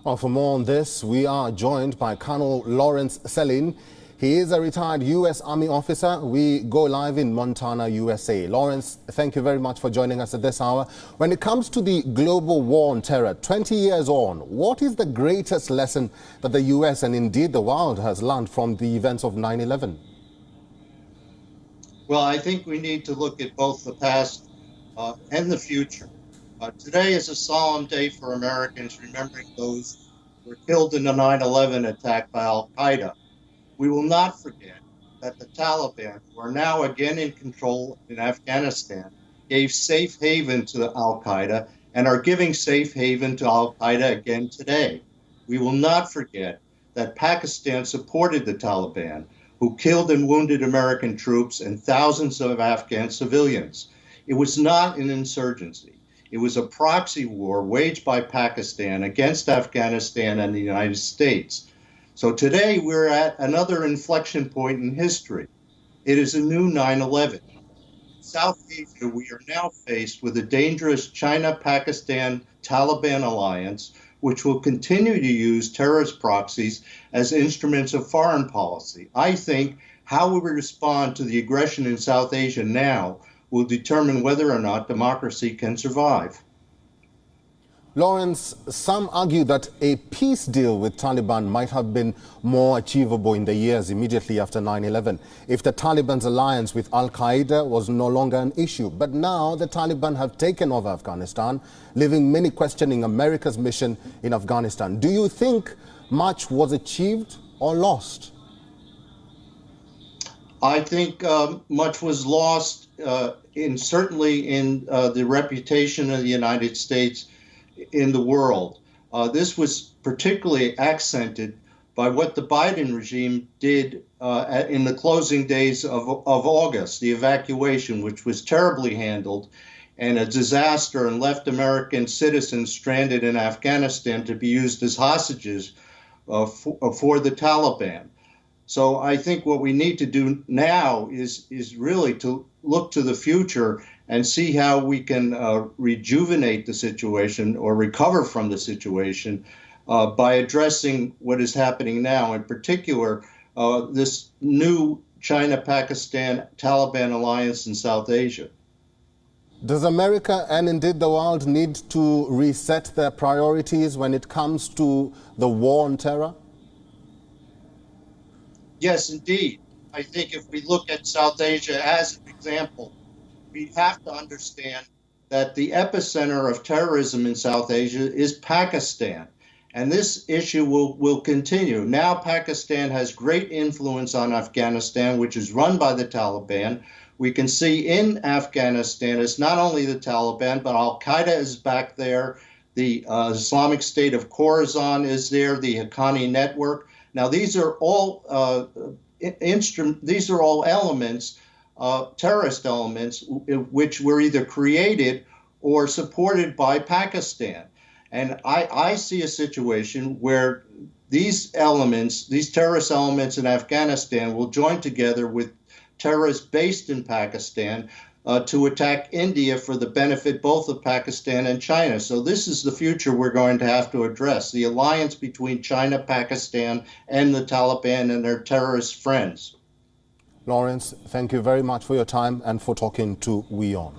Well, for more on this, we are joined by Colonel Lawrence Sellin. He is a retired U.S. Army officer. We go live in Montana, USA. Lawrence, thank you very much for joining us at this hour. When it comes to the global war on terror, 20 years on, what is the greatest lesson that the U.S. and indeed the world has learned from the events of 9/11? Well, I think we need to look at both the past and the future. Today is a solemn day for Americans, remembering those who were killed in the 9/11 attack by Al-Qaeda. We will not forget that the Taliban, who are now again in control in Afghanistan, gave safe haven to Al-Qaeda and are giving safe haven to Al-Qaeda again today. We will not forget that Pakistan supported the Taliban, who killed and wounded American troops and thousands of Afghan civilians. It was not an insurgency. It was a proxy war waged by Pakistan against Afghanistan and the United States. So today we're at another inflection point in history. It is a new 9/11. In South Asia, we are now faced with a dangerous China-Pakistan-Taliban alliance, which will continue to use terrorist proxies as instruments of foreign policy. I think how we respond to the aggression in South Asia now will determine whether or not democracy can survive. Lawrence, some argue that a peace deal with Taliban might have been more achievable in the years immediately after 9/11 if the Taliban's alliance with Al-Qaeda was no longer an issue. But now the Taliban have taken over Afghanistan, leaving many questioning America's mission in Afghanistan. Do you think much was achieved or lost? I think much was lost, certainly in the reputation of the United States in the world. This was particularly accented by what the Biden regime did in the closing days of August, the evacuation, which was terribly handled and a disaster, and left American citizens stranded in Afghanistan to be used as hostages for the Taliban. So I think what we need to do now is really to look to the future and see how we can rejuvenate the situation or recover from the situation by addressing what is happening now, in particular, this new China-Pakistan-Taliban alliance in South Asia. Does America and indeed the world need to reset their priorities when it comes to the war on terror? Yes, indeed. I think if we look at South Asia as an example, we have to understand that the epicenter of terrorism in South Asia is Pakistan. And this issue will continue. Now Pakistan has great influence on Afghanistan, which is run by the Taliban. We can see in Afghanistan, it's not only the Taliban, but Al-Qaeda is back there. The Islamic State of Khorasan is there, the Haqqani network. Now, these are all elements, terrorist elements, which were either created or supported by Pakistan. And I see a situation where these elements, these terrorist elements in Afghanistan, will join together with terrorists based in Pakistan to attack India for the benefit both of Pakistan and China. So this is the future we're going to have to address, the alliance between China, Pakistan, and the Taliban and their terrorist friends. Lawrence, thank you very much for your time and for talking to WION.